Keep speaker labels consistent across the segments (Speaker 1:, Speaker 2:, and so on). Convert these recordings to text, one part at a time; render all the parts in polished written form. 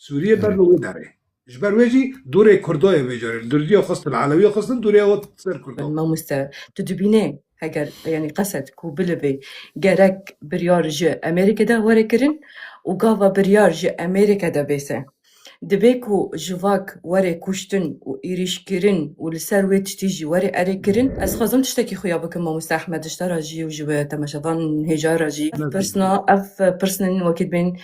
Speaker 1: سوریه بر رو داره جبر ویجی دوره کردای بیجاره دردیا خواست العلویه خواستن دوره وقت سر کردا
Speaker 2: ما مست تدبينه هجر يعني قصد كو بلبي جرك بريارج أمريكا ده وركرن وقاوا بريارج أمريكا ده بيسه دبيكو جواك وري كوشتن وإيريش كرن والسرويت تيجي وري أري كرن أز خازم تشتكي خويا بكم ما مستحمد اشترى جي وجوا تماشفان هجارة جي برسنا أف برسنن وكيد بين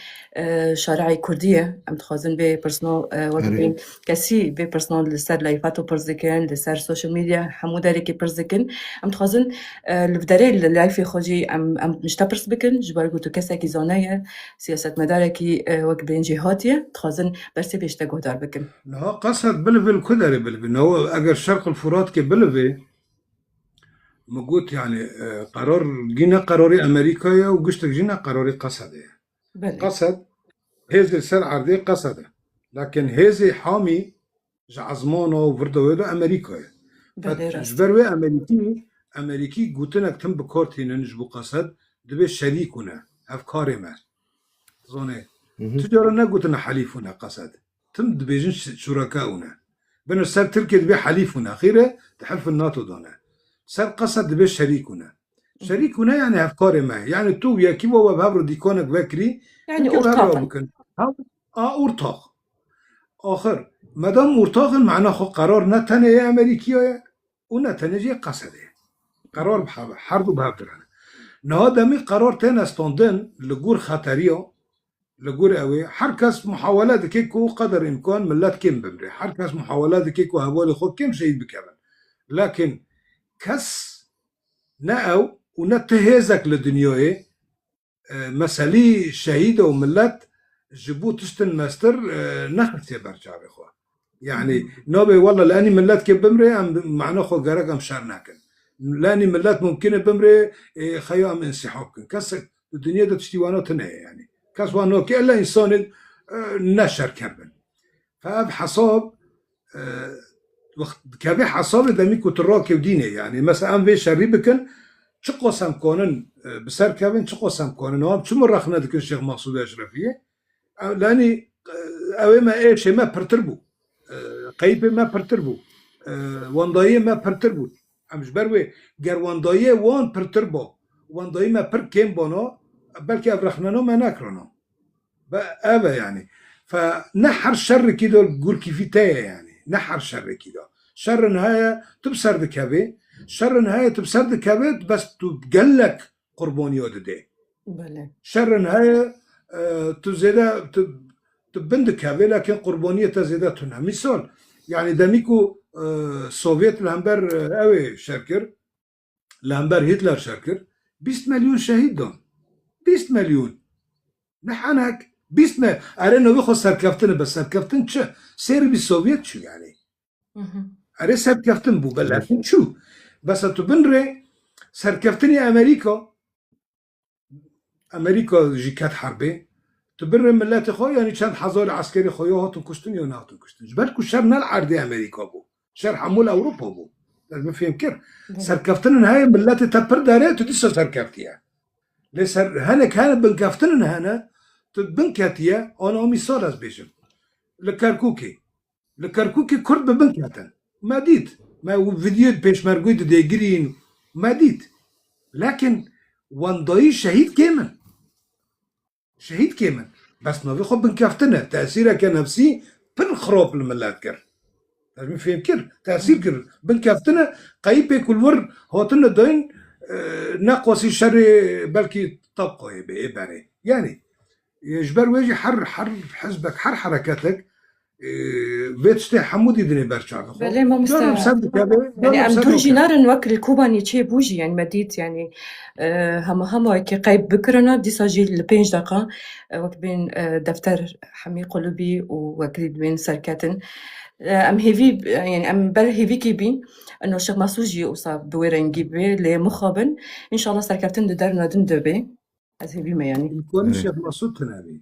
Speaker 2: شارعي كردية أم تخازن بي برسنا وكيد بين كسي بي برسنا لسر لايفاتو برزكن لسر سوشيال ميديا حمودة ريكي برزكن أم تخازن الفداري اللايفي خوجي أم نشتبرس بكن جبار قلتو كساكي زونايا سياسة مداركي وكيد بين جهاتية تخازن برسي بيشتا قدار بكن
Speaker 1: لا قصد بلفل كدري بلفل هو اگر شرق الفرات كي بلفي مقوت يعني قرار جينا قراري امريكا وقشتك جينا قراري قصد قصد هذه سر عرضي قصد لكن هذه حامي جعزمانه وفردويدا امريكا جبروي امريكي قوتنك تم بكورتين نجبو قصد دبي شريكنا افكاري ما زوني تجارة نقوتنا حليفنا قصد تم دبيجن شركاؤنا بين السر تركيا دبي حليفنا خيره تحلف الناتو دونا سر قصد دبي شريكنا يعني افكاري ما يعني تو يا كيما وبهبر ديكونك بكري
Speaker 2: يعني أرطاقا
Speaker 1: أرطاق آخر مدام أرطاق معناه خو قرار نتنه يا أمريكية ونتنه جي قصده قرار بحبه حرب بهبدرانه نهادمي قرار تين استندن لجور خطرية لجور قوي حركس محاولات كيكو قدر إمكان ملات كم بمري حركس محاولات كيكو هوالي خو كم شيء بكمل لكن كس نأو ونتهزك للدنيا مسالي شهيدة وملات جبو تشتن ماستر نخلتي برجع بخوا يعني نوبي والله لاني ملات كي بمري معناه خو غرق ام شارناكن لاني ملات ممكن بمري خيو ام انسحابكن كاس الدنيا ده تشتيوانات يعني كاس وانو كي الا انسان نشر كبن فاب حساب وقت كبي حساب دميكو تراكي وديني يعني مثلا ام في شريبكن چقو سم کنن بسر کبن چقو سم کنن هم چه مرخنه دکن شیخ مقصود اشرفیه لانی اوه ما ایشه ما پرتر بو قیب ما پرتر بو واندایی ما پرتر بو همش بروی گر واندایی وان پرتر با واندایی ما پر کم بانا بلکه ابرخنانو ما نکرانو اوه يعني فنحر شر كده الجور كيفيتايا يعني نحر شر كده شر نهاية تبصر دكابي شر نهاية تبصر دكابي بس تبقلك قربانيات ده شر نهاية تزيدا تبند كابي لكن قربانية تزيدا تنها مثال يعني دميكو سوفيت الهمبر اوي شركر الهمبر هتلر شركر 20 مليون شهيد دون 20 مليون نحنك 20 مليون ارينا بيخو سركفتن بس سركفتن چه سير بالسوفيت شو يعني اري سركفتن بو لكن شو بس تبنري سركفتني امريكا جيكات حربي تبرر ملات خو يعني چند هزار عسكري خويا هاتون كشتن یا نهاتون كشتن جبالكو شر نال عرضي امريكا بو شر حمول اوروبا بو لازم فهم كير سركفتن هاي ملات تبر داري تدس سركفتيا لسر هنك هنا بنكفتن هنا تبنكاتيا انا مثال از بيشم لكركوكي كرد ببنكاتن ما ديت ما فيديو بيش مرقود دي جرين ما ديت لكن وانداي شهيد كيمن بس ما بيخو بنكفتنا تأثيرها كنفسي بنخرب الملات كر لازم فهم كر تأثير كر بنكفتنا قيبه كل ور هاتنا داين ناقوسي شر بلكي طبقه بإبارة يعني يجبر ويجي حر حزبك حر حركاتك بيتشتي حمودي دني برشا
Speaker 2: بله ما مستوعب يعني ام ترجي نار نوكل الكوباني تشي بوجي يعني مديت يعني هما كي قايب بكرنا دي ساجي البينج دقا وقت بين دفتر حمي قلبي ووكل بين سركاتن ام هيفي يعني ام بل هيفي كيبين انه الشيخ مسوجي اصاب بويرين جيبي لمخابن ان شاء الله سركاتن دارنا دندبي از هيفي ما يعني
Speaker 1: يكون الشيخ مسعود تنابي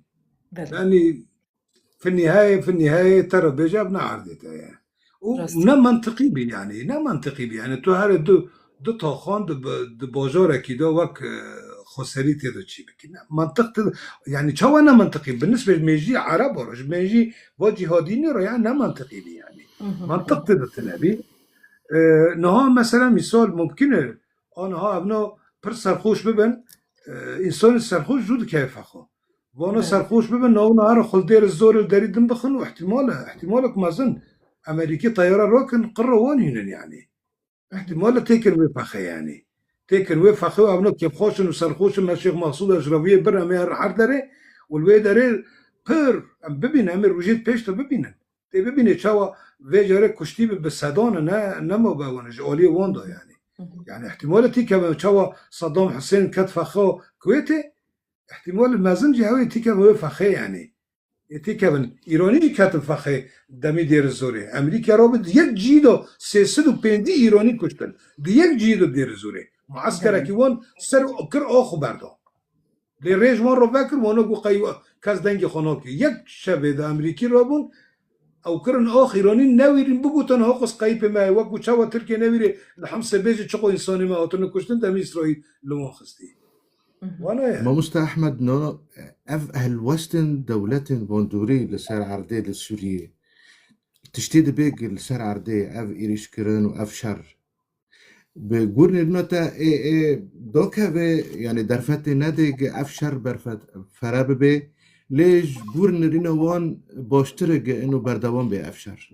Speaker 1: لاني في النهاية ترى بجابنا عرضتها يعني ونا منطقي بي يعني تو هر دو طاخان دو باجار كده وك خسري تيدا تشي بكي منطق تيدا يعني چاوا نا منطقي بالنسبة لميجي عرب ورش ميجي وجهاديني رو يعني نا منطقي دي يعني منطق تيدا تنبي نها مثلا مثال ممکنه آنها ابنا پر سرخوش ببن انسان سرخوش جود كيف اخو وانا سرخوش ببن نها نهار خل دير الزور الداري دم بخن واحتمالك مازن امريكي طيارة روكن قروان هنا يعني احتمال تيكن وفخه يعني تيكن وفخه وابنا كيف خوشن وسرخوشن مشيخ مقصود اجربيه برا مير حر داره والوي داره پر ام ببین امر روجيت پیش تو ببینن تی ببینه چاوا ویجاره کشتی به صدان نه ما باونج اولی واندا يعني احتمال تيكا چاوا صدام حسين كتفخه كويتي احتمال مازن جهوي تيكا وفخه يعني تيكا ايراني كتفخه دمي دير زوري امريكا رابط یک جيدو 350 ايراني كشتن دي یک جيدو دير زوري معسكر كيوان سر كر اخو بردو دي ريجمان رو بكر وانا قو قيوة كاز دنگي خوناكي یک شبه دا امريكي رابون او كرن اخ ايراني نويرين بقوتن هاقص قيب ما وقو چاوا تركي نويري لحمسة بيجي چقو انساني ما اتنو كشتن دمي اسرائيل لون خستي وانا
Speaker 3: ما مست أحمد نو أف أهل وستن دولة بوندوري لسر عردي للسورية تشتيد بيج لسر عردي أف إيريش كرن وأف شر بقولني النوتا دوكا بي يعني درفتي نادي أف شر برفت فراب بي ليش قولني رينوان باشترق إنه بردوان بي أف شر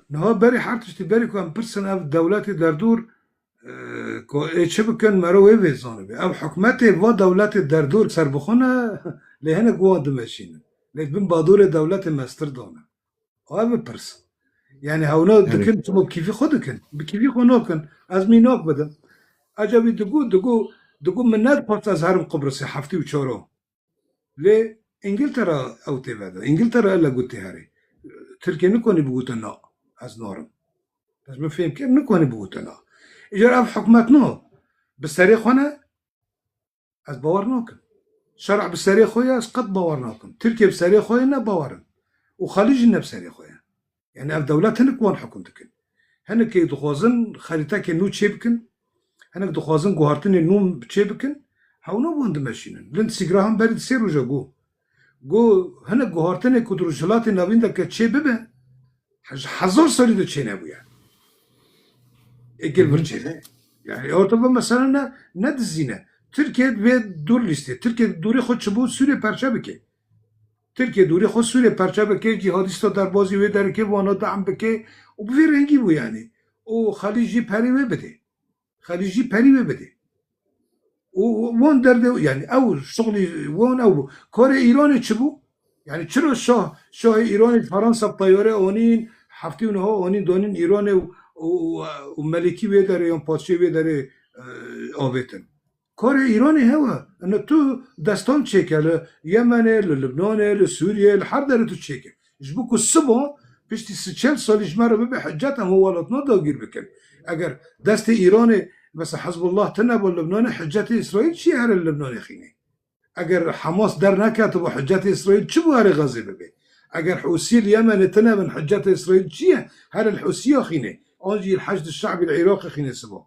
Speaker 1: نها بري حرتش تبري كوان برسن اف دولاتي دردور چه بکن مرا ویزانه بی او حکمت و دولت در دور سر بخونه لهنه قواد ماشینه لیکن بادور دولت مستر دانه او بپرس يعني هونا دكن تبو كيفي خودكن بكيفي خوناكن از ميناك بدن عجبي دقو منات بارت از هرم قبرص حفتي وچارو لي انجلترا او تبدا انجلترا الا قلت هاري تركيا نكوني بقوتنا از نورم بس ما فهم كيف نكوني بقوتنا اجار اف حكمتنا بالسريع خونا از باورناكن شرع بالسريع خويا از قد باورناكن تركيا بالسريع خويا باورن وخليجنا بالسريع خويا يعني اف دولات هنك وان حكمتكن هنك يدخوازن خريطاك نو تشيبكن هنك دخوازن قهارتن النوم تشيبكن هاونا بوند ماشينن لنت سيجراهم برد سيرو جو هنك قهارتن كدرجلات نابين دك تشيببه حزور سالي دو تشين ابو يعني اقل برشينه يعني ortada مثلا ند الزينه تركيا بيت دور ليستي تركيا دوري خود شبو سوريا پرچه بكي تركيا دوري خود سوريا پرچه بكي جهاديستا در بازي وي در كي وانا دعم بكي وبفي رنگي بو يعني او خليجي پري بده خليجي پري بده وون درده يعني او شغلي وون او كور ايران چبو يعني چرا شاه ايران فرنسا بطياره اونين هفتي اونها اونين دونين ايران وملكي ويداره يوم پادشاه ويداره آویتن کار ایرانی هوا انه تو دستان چیکه لیمنه للبنانه لسوریه لحر داره تو چیکه جبو که سبا پشتی 40 سالش مرا ببه حجت هم والاتنا داگیر بکن اگر دست ایران مثل حزب الله تنب و لبنان حجت اسرائیل چی هر لبنان خینه اگر حماس در نکت و حجت اسرائیل چی بو هر غزه ببه اگر حوثی اليمن تنب حجت اسرائیل چیه هر الحوثی خینه آنجي الحشد الشعبي العراقي خين سبا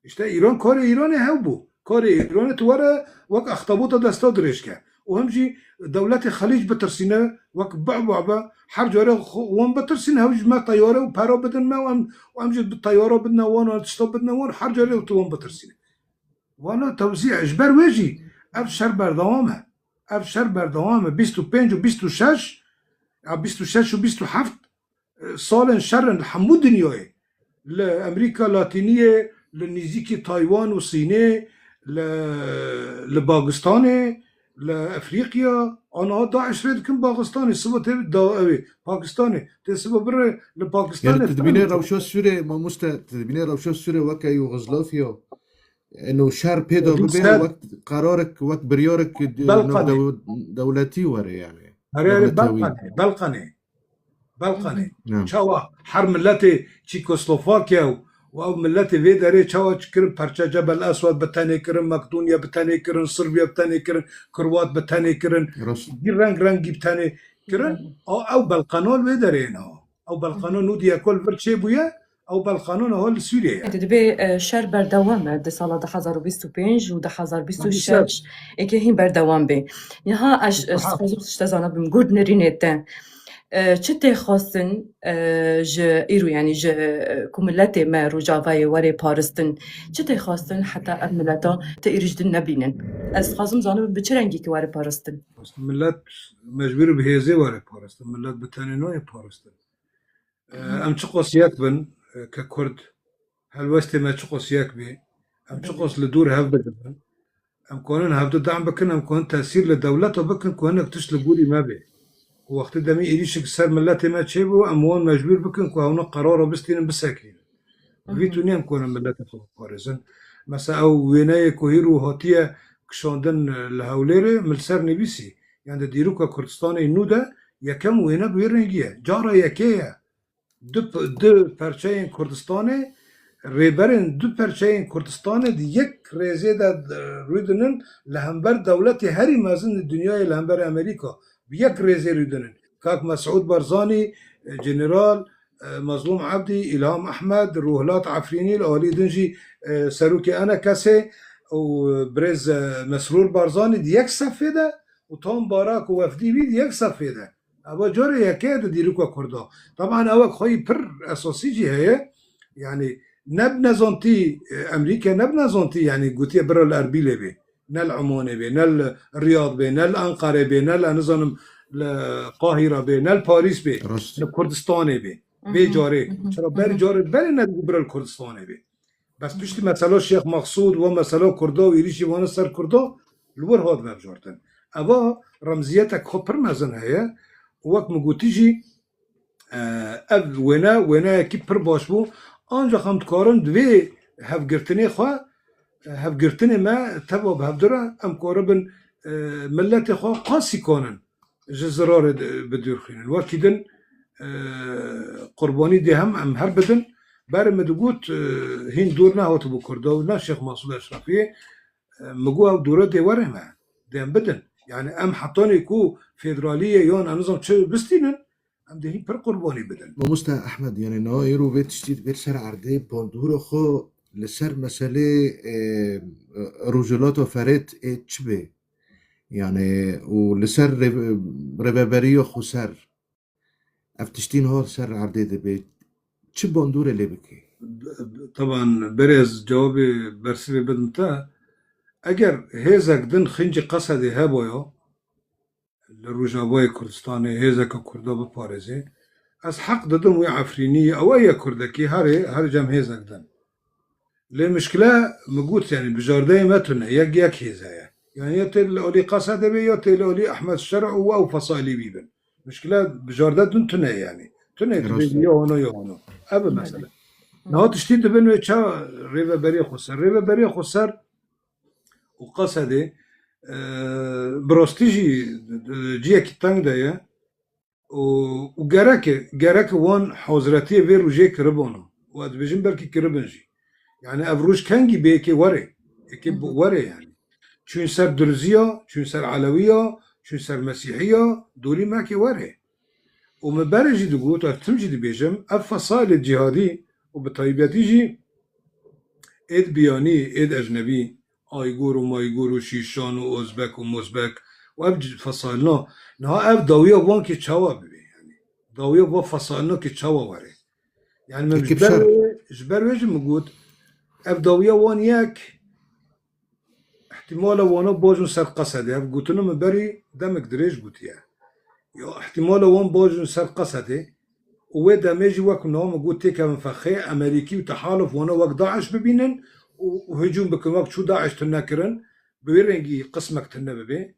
Speaker 1: اشتا ايران كار ايران هاوبو كار ايران توارا وك اخطبوطه دستا درشكا وهمجي دولات الخليج بترسينا وك بعبع حر جاره وان بترسينا هوج ما طياره وبارا بدن ما وامجي بالطياره بدنا وان تشطب بدنا وان حر جاره وان بترسينا وانا توزيع اجبار ويجي ابشر بردوامه 25 و 26 26 و 27 سال شر الحمود دنياي لأمريكا اللاتينية لنزيكي تايوان وصينية لباكستان لأفريقيا أنا داعش ريد كم باكستاني سبب تبي باكستاني تسبب بره لباكستان
Speaker 3: يعني تدبيني روشو السوري ما تدبيني روشو السوري وكا يوغوسلافيا إنه شر بيدو ببه وقت قرارك وقت بريارك دولتي وري يعني
Speaker 1: بلقني چاوا هر ملت چيكوسلوفاكيا و ملت وي داره چاوا چكرن پرچه جبل اسود بتاني کرن مقدونيا بتاني کرن صربيا بتاني کرن كروات بتاني کرن رنگ بتاني کرن او بلقنول وي داره او بلقنول نودي كل فرچه بويا او بالقانون هو لسوريا
Speaker 2: دبي شهر بردوامه دي سالا 2025 و 2026
Speaker 1: بالضبط
Speaker 2: اكي هين بردوام بي يها اش
Speaker 1: مستحق
Speaker 2: استخدم تشتزانا بمجود نرينيتا چته خواستن ج ایرو یعنی ج کوملت ما رو جاوای وری پارستن چته خواستن حتی املتا تا ایرجدن نبینن از خواستم زانم به چه رنگی که وری پارستن
Speaker 1: ملت مجبور بهيزي واري بارستن ملت بتانينوي بارستن ام تشقص يكبن ككرد هل وستي ما تشقص يكبي ام تشقص لدور هاف بدن ام كونن هاف دعم بكن ام كون تأثير لدولته بكن كونك تشل بوري ما بي وقت دمي إيريشك سر ملتي ما تشيبو اموان مجبور بكن كوهونا قرارو بستين بساكين فيتوني ام كونن ملتي خلق بارزن مثلا او ويناي كوهيرو هاتيه كشاندن الهوليري ملسر نبيسي يعني ديروكا كردستاني نودا يكم وينا بيرنجيه جارا يكيه دو پرچین کردستانه ریبرین دو پرچین کردستانه دی یک ریزه دا روی دنن لهمبر دولت هری مازن دنیای لهمبر امریکا یک ریزه روی دنن کاک مسعود برزانی جنرال مظلوم عبدی الهام احمد روحلات عفرینی الالی دنجی سروکی انا کسی و برز مسرور برزانی دی یک صفحه ده و تام باراک و وفدی بید یک صفحه ده اوا جاره يكاد ديروكا كردا طبعا اوا خوي بر اساسي جي هي يعني نبنا زونتي امريكا نبنا زونتي يعني قوتي برا الاربيله بي نال عمان بي نال الرياض بي نال انقره بي نال نظام القاهره بي نال باريس بي نال كردستان بي بي جاره چرا بر جاره بر ندو برا الكردستان بي بس بيشتي مثلا شيخ مقصود ومثلا كردا ويريشي وانا سر كردا لور هاد بجارتن اوا رمزيتك خبر مزن هي وقت مگوتیجی اف وینا کی پر باش بو آنجا خمت کارن دوی هفگرتنی خواه هفگرتنی ما تبا بهفدره ام کاربن ملت خواه قاسی کانن جزرار بدور خینن وقتی دن قربانی دی هم هر بدن بر مدگوت هین دور نه هاتو بکرده و نه شیخ محسود اشرفیه مگو او دوره دی وره ما دی هم بدن يعني ام حطاني كو فيدراليه يون نظام تشو بستينن ام دهي بر قرباني بدن
Speaker 3: ومستا احمد يعني نو يرو بيت تشتيت بير سر عردي بوندورو خو لسر مسألة رجلات فريت تشبه يعني ولسر ربابريو خو سر افتشتين هو سر عردي دي بيت تش بوندور اللي بكي
Speaker 1: طبعا برز جوابي برسبي بدمتا اگر هزك دن خنج قصدي هبويو لروجابوي كردستاني هزك كردا ببارزي از حق ددم وي عفرينية او اي كردكي هاري جم هزك دن لي مشكلة مقوت يعني بجاردي متن يك هزايا يعني يتل اولي قصد بي يتل اولي احمد الشرع او فصائلي بيبن مشكلة بجاردة دن تنه يعني تنه يهونو ابا مثلا نهو تشتيد بنو يتشا ريبا بري خسر وقصده براستيجي جيه كتان دايا وجارك وان حضرتي في روجي كربونو واد بيجن بركي كربنجي يعني افروج كانجي بيكي وري وري يعني شو سر درزيه شو سر علويه شو سر مسيحيه دوري ماكي وري ومبارجي دقوت تمجي دي بيجم افصال الجهادي وبطيبياتيجي ايد بياني ايد اجنبي آیگور و مایگور و شیشان و ازبک و مزبک و اب فصالنا نه اب داویه وان که چاوا ببین یعنی داویه با فصالنا که چاوا وره یعنی من جبر وجه مگود اب داویه وان یک احتمال وانا باجون سر قصده اب گوتنو مبری دمک دریج گوتیه یا احتمال وان باجون سر قصده و دمیجی وک نام گوت تیکه منفخه امریکی و تحالف وانا وک داعش ببینن وهجوم بكم وقت شو داعش تنكرن بويرنجي قسمك تنببي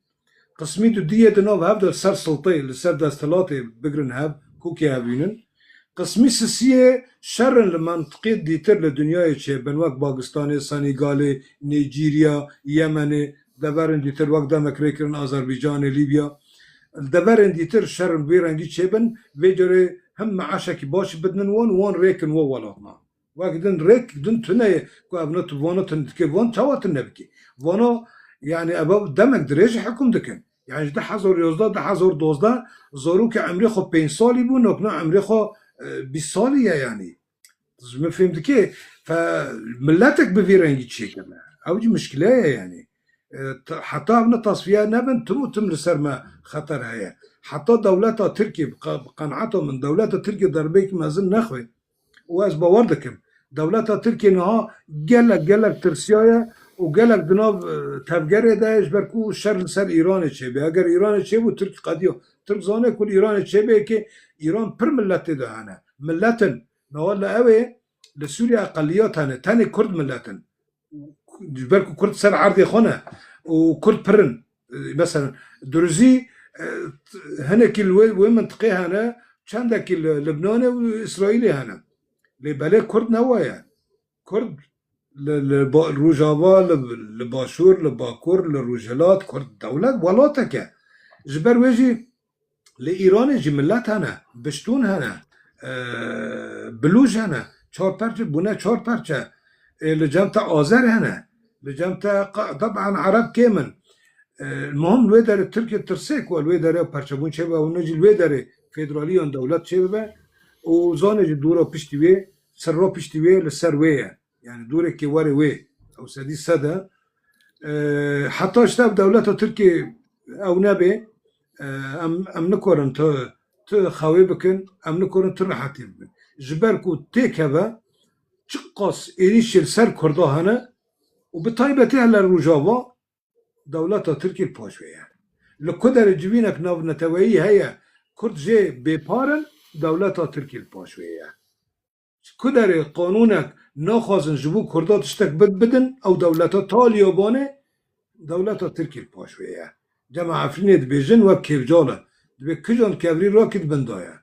Speaker 1: قسمي دية دنوب هبدا سر سلطي لسر داستلاتي بقرن هاب كوكي هابينن قسمي سسية شرن لمنطقة ديتر لدنيا يتشي بنواك باكستاني سنغالي نيجيريا يمني دبرن ديتر وقت دامك ريكرن أذربيجان ليبيا الدبرن ديتر شرن بويرنجي تشيبن فيجري هم معاشك باش بدن وان ريكن وولاتنا وقتن ريك دن تناي كو ابنت وانا تنتكي وان تاوات النبكي وانا يعني اباب دمك دريج حكم دكن يعني ده حزور يوزدا ده حزور دوزدا زورو كعمري خو 5 سالي بو نوكنا عمري خو 20 سالي يعني ما فهمت كي فملاتك بفيرنجي تشي كمان اوجي مشكله يعني حتى ابن تصفيه نبن تم لسر ما خطر هي حتى دولتها تركي بقناعته من دولتها تركي ضربيك ما زل نخوي واز بوردكم دولتها تركي انها قالك ترسيايا وقالك دناب تفجر ده يجبركو شر سر ايران تشيبي اگر ايران تشيبو ترك قديو ترك زانه كل ايران تشيبي كي ايران پر ملت ده انا ملتن نوالا اوي لسوريا اقليات هنا تاني كرد ملتن جبركو كرد سر عرضي خونه وكرد برن مثلا درزي هنا كل وين منطقه هنا عندك لبناني واسرائيلي هنا لبالي كرد نوايا كرد للروجافا لباشور لباكور للروجلات كرد دولة ولاتك جبر ويجي لإيران يجي ملات هنا بشتون هنا بلوج هنا چهار پرچه بونه چهار پرچه لجمتا آذر هنا لجمتا طبعا عرب كيمن المهم الوي داره تركيا ترسيك والوي داره پرچه بون چه ونجي الوي داره فيدراليون دولت چه ببه وزانج دورا پشتی وی سر را پشتی وی لسر ویه يعني دوره كي واري وي او سدي سدا حتى اشتاب دولته تركي او نبي ام نكورن تو خاوي بكن ام نكورن ترحاتي بكن جبركو تيكبا تشقص إيريش السر كردا هنا وبطيبتي على الرجاوة دولته تركي الباشوية لكدر جبينك ناف نتوائي هي كرد جي بيبارن دولته تركي الباشوية كدر قانونك ناخوازن جبو كردا تشتك بدن او دولته طاليابانه دولته تركي الباشوية جمع عفريني دبيجن وكيف جاله دبي كجان كبري راكد بندايا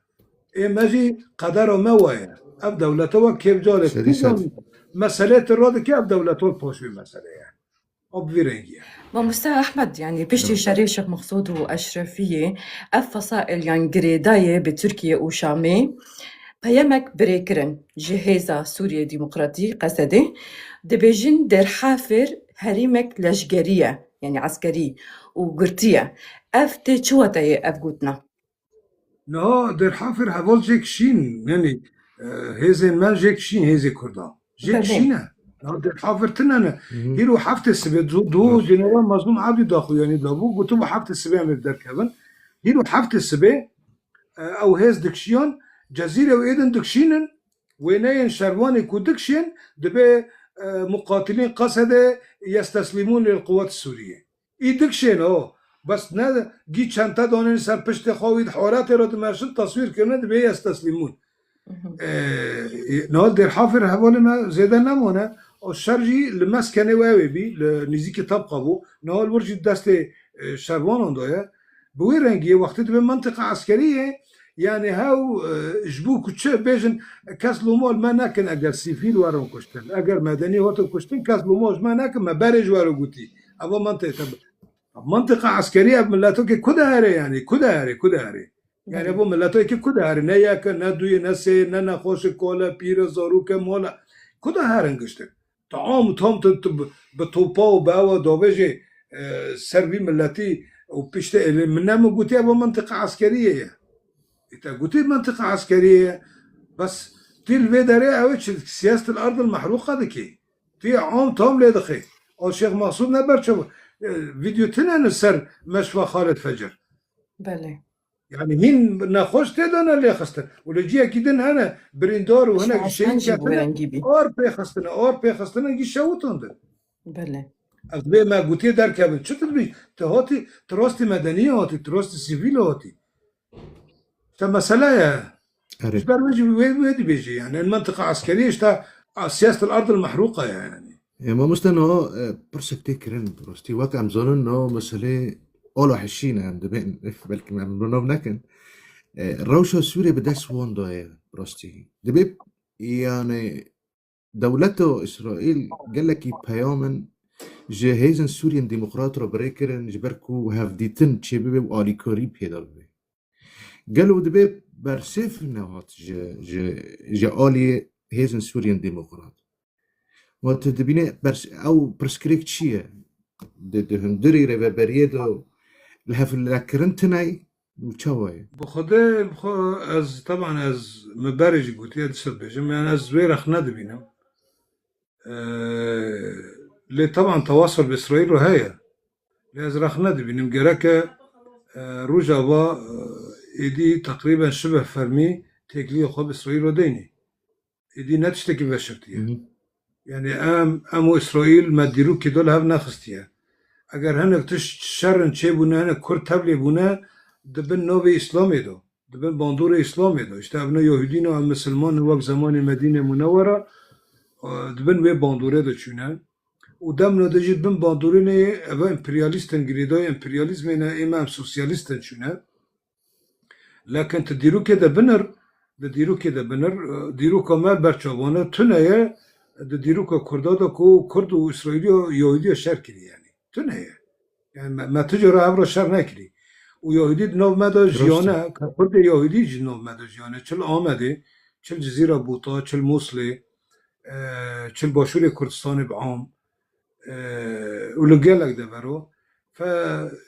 Speaker 1: ايه ماجي قدر وموايا اب دولته وكيف جاله كجان مسألة الرادة كيف دولته الباشوية مسألة اب فيرنجيا
Speaker 2: ما مستوى أحمد يعني بيشتي شريشك مقصود وأشرفية أف فصائل يعني قريداية بتركيا وشامي بيامك بريكرن جهازة سوريا ديمقراطي قصدي دبيجن در حافر هريمك لشجرية يعني عسكري وقرطية أف تشوتي أف قوتنا
Speaker 1: نه در حافر هوال جيك شين يعني هذا ما جيك شين هذا كردا جيك شينه در حافر تنانا هيرو حفت السبت دو جنرال مظلوم عبد داخل يعني دابو قلت له حفت السبت من در كمان هيرو حفت السبت او هز دكشيان جزيره وايدن دكشينن وينين شرواني كودكشين دبي مقاتلين قصده يستسلمون للقوات السوريه ايدكشين بس نه جي چنتا دانن سر پشت خوید حوارات را دمشن تصویر کنه دبي يستسلمون نهال در حافر حوال ما زیده نمانه الشرجي لمسكنه واوي بي لنزيكي طبقه بو نهال ورجي دست شروان اندايه بوي رنگيه وقتی به منطقه عسكريه يعني هاو جبو كتشه بيجن كاس لومال ما ناكن اگر سيفيل وارو كشتن اگر مدني هوتو كشتن كاس لومال ما ناكن ما بارج وارو قوتي ابا منطقه عسكريه بملاتو كي كدهاري يعني كدهاري يعني ابو ملاتو كي كدهاري نه ياك نه دوي نه سي نه خوش کولا پیر زارو که مولا كدهارن قشتن طعام تام بطوبا وباوا دوبجي سربي ملاتي وبيشت منام قوتي ابو منطقه عسكريه انت قلت منطقه عسكريه بس تي الفيداري اوش سياسه الارض المحروقه دكي تي عام تام لدخي او شيخ مقصود نبرشو فيديو تنان السر مشفى خالد فجر
Speaker 2: بله
Speaker 1: يعني مين ناخوش تدنا اللي خستن ولجي اكيدن هنا بريندور وهنا شيء كاتنا اور بي خستنا جي شوتون
Speaker 2: بله
Speaker 1: اغلب ما قلتي در كابن شو تبي تهاتي تراستي مدنيه هاتي تراستي سيفيل هاتي مسألة يا جبر ويجي بيجي يعني المنطقة عسكرية اشتا سياسة الأرض المحروقة يعني
Speaker 3: ما مستنو برسكتي كرن برستي واقع مزولن نو مسألة أولو حشينا عند بين بلكي ما منو بنكن الروشة السورية بدأس وان دوية برستي دبيب يعني دولته إسرائيل قال لك بيامن جهازن سوريان ديمقراط رو بريكرن جبركو هفديتن تشيبي وآلي كوريب هيدالبي قالوا دبي برسيف نوات جا آلي هيزن سوريان ديمقراط وتدبيني او برسكريك شيء ده هندري ربا بريدو لهف الكرنتناي وشوي
Speaker 1: بخدا از طبعا از مبارج قوتي هاد بيجم يعني از زوير اخناد بينهم لي طبعا تواصل باسرائيل وهي لي از رخناد بينهم جراكا روجافا ايدي تقريبا شبه فرمي تكليه خو باسرائيل وديني ايدي نتشتكي بشرتيه يعني ام اسرائيل ما ديرو كي دول هاف ناخستيه اگر هنك تش شرن چه بونه هنك كرد تبلي بونه دبن نوبي اسلامي دو دبن باندور اسلامي دو اشتا ابنا يهودين و مسلمان وقت زمان المدينة منورة دبن وي باندوره دو چونه و دم ندجي دبن باندورين اوا امپرياليستن گريداي امپرياليزم اما سوسياليستن چونه لكن تديرو كده بنر ديرو كده بنر ديرو كمال برچوانه تنه ديرو كردا دو كو كرد و اسرائيلي و يهودي شر كري يعني تنه يعني ما تجرى عبر شر نكري و یهودی نو مدا جیانه کرد یهودی جنو مدا جیانه چل آمده چل جزیره بوتا چل موصله چل باشور کردستان بعام ولقالك ده برو ف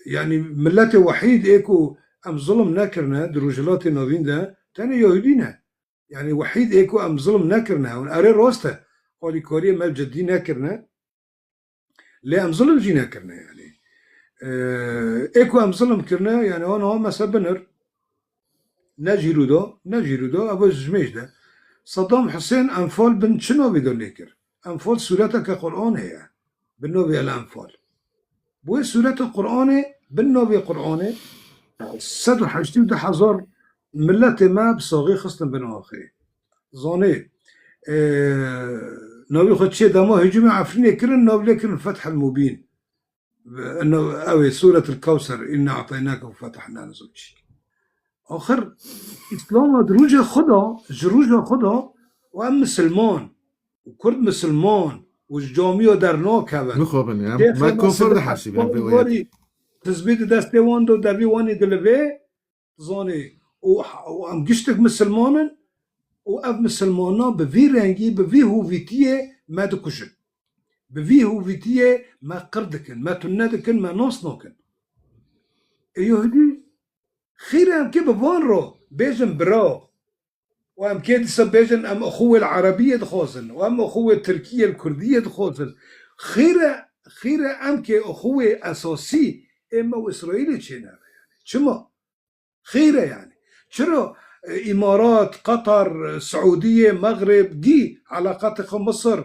Speaker 1: يعني ملت وحيد ايكو ام ظلم نكرنا دروجلات نوين ده تاني يهودينا يعني وحيد ايكو ام ظلم نكرنا اري روسته قولي كوريا ما جدي نكرنا ليه ام ظلم جي نكرنا يعني ايكو ام ظلم كرنا يعني هون مثلا بنر نجيرو دو ابو جميش ده صدام حسين انفال بن شنو بدو ليكر انفال سورتك قرآن هي بالنوبي الانفال بو سورة القرآن بالنوبي قرآن 180,000 ملت ما بصاغي خصن بن اخي زاني نوبي خد شي دما هجوم عفرين كرن نوبي كرن الفتح المبين انه اوي سورة الكوثر إنا أعطيناك وفتحنا نزوجي آخر إسلام دروجة خدا جروجة خدا وأم مسلمان وكرد مسلمان والجامعة درناك هبن
Speaker 3: نخوبن يعني ما كفر ده حسيب يعني
Speaker 1: واري تثبيت دستي واندو دبي واني دلبي زاني وأم قشتك مسلمانا وأب مسلمانا بفي رنجي بفي هوفيتية ما دكشن بفي هوفيتية ما قردكن ما تندكن ما نصنوكن يهودي خير ام كي بفان رو بيجن برا وام كي دسا بيجن ام اخوة العربية دخوزن وام اخوة التركية الكردية دخوزن خير ام كي اخوة اساسي اما واسرائيل تشينا يعني شما خير يعني شرو امارات قطر سعودية مغرب دي علاقات خو مصر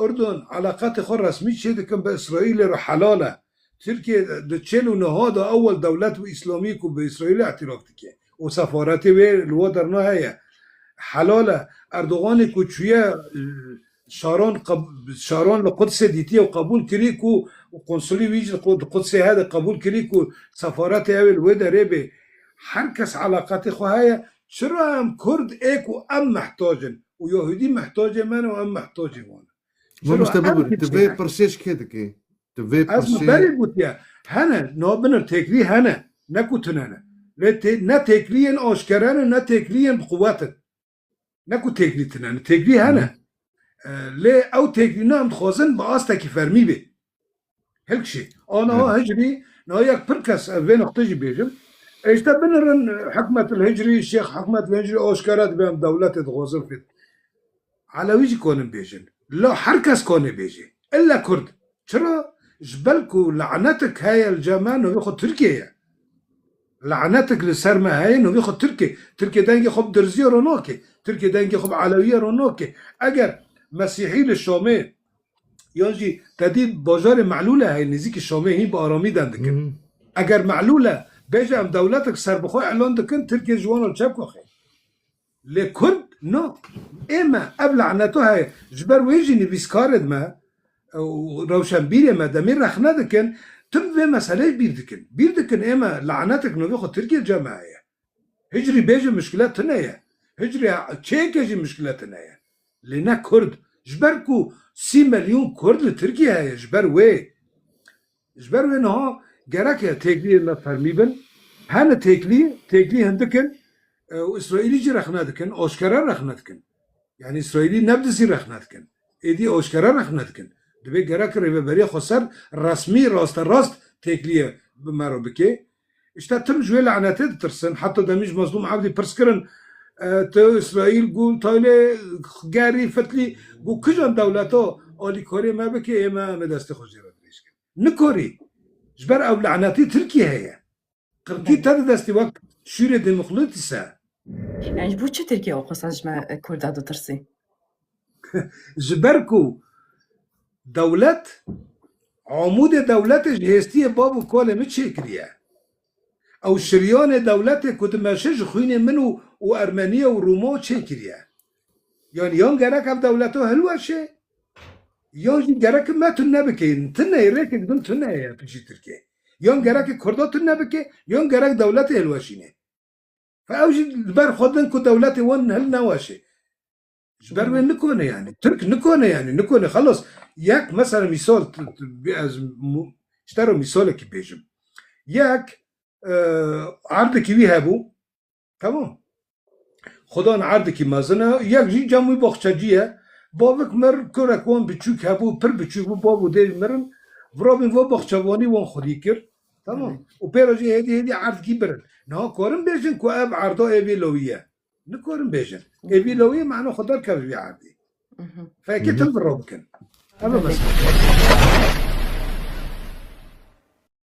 Speaker 1: اردن علاقات خو رسمي شدكن باسرائيل رو حلاله تركيا دتشيلو نهادا اول دولت اسلامي كو باسرائيل اعتراف تكي وسفارتي الودرنا هي حلاله اردوغان كوچويه شارون القدس ديتيه وقبول كريكو وقنصلي ويجي القدس هذا قبول كريكو سفارتي اول ودربه حركس علاقات خو هي شرام كرد ايكو ام محتاجن ويهودي محتاجه من وام محتاجه وانا
Speaker 3: ما مستبر تبي برسيش كده كي تبي
Speaker 1: از مباري قوتيا هنا نوبنر تكري هنا نكوتنانا نا تكريين اوشكرانا نا تكريين بقواتن نكو تكري تنانا تكري هنا ليه او تكري نام خوزن باستا كي فرمي بي هلك شيء انا هجري نايك بركس وين اختجي بيجم ايش بنرن حكمة الهجري الشيخ حكمة الهجري اوشكرات بهم دولة تغوزن في على ويجي كون بيجن لا حركس كون بيجي الا كرد شرا جبلكو لعنتك هاي الجماعة انه ياخد تركيا لعنتك للسرمة هاي انه ياخد تركيا دنجي خب درزية رونوكي تركيا دنجي خب علوية رونوكي اگر مسيحي للشامي يجي تديد باجار معلولة هاي نزيك الشامي هي بآرامي دندكن اگر معلولة بيجي ام دولتك سر بخوي اعلان دكن تركيا جوانا الشابكو خي لكرد نو اما قبل عنتو هاي جبر ويجي نبيسكارد ما روشنبيري ما دمير رخنا دكن تبقى مسألة بيردكن اما لعنتك انه بياخد تركيا جماعية هجري بيجي مشكلات تنايا هجري تشيك يجي مشكلات تنايا لنا كرد جبركو 6 مليون كرد لتركيا هاي جبر وي نها جراك تيكلي لا فرميبن هانا تيكلي هندكن واسرائيلي جي رخنا دكن اوشكرا رخنا دكن يعني اسرائيلي نبدسي رخنا دكن ايدي اوشكرا رخنا دكن دبي جراك ريبري خسر رسمي راست تكليه بمارو بكي اشتا تم جوی لعنته ترسن حتی دمیج مظلوم عبدی پرسکرن تو اسرائیل گو تایله گری فتلی گو کجان دولتا آلی کاری ما بکی ایما دست خوش را دریش کن نکاری جبر او لعنتی ترکیه هیا قرقی تر دستی وقت شور دمخلوطی سا
Speaker 2: يعني بو چه تركيا او قصاج ما كردا دو ترسي
Speaker 1: جبر کو دولت عمود دولت جهستی بابو کاله می چه کریه او شریان دولت کدمشش خوین منو و ارمنیا و روما چه کریه يعني يوم جرك في دولته هلوة شيء يوم جرك ما تنبكي تنا يريك بدون تنا يا بيجي تركيا يوم جرك كردات تنبكي يوم جرك دولته هلوة شيء فأوجد البر خدن كدولته ون هل نواشي جبر وين نكونه يعني ترك نكونه يعني نكونه خلص ياك مثلا مثال اشتروا مثالك بيجم ياك عرضك بيهابو تمام خدا عرض مازنه یک جی جمعی باخچجیه باوک مر کرک وان بچوک هبو پر بچوک بابو دی مرن ورابین و باخچوانی وان خودی کرد تمام و پیراجی هدی عرض کی برن نه کارم بیشن کو اب عرضا ایوی لویه نه کارم بیشن ایوی لویه معنی خدا کبی عرضی فاکتم برابکن اما بس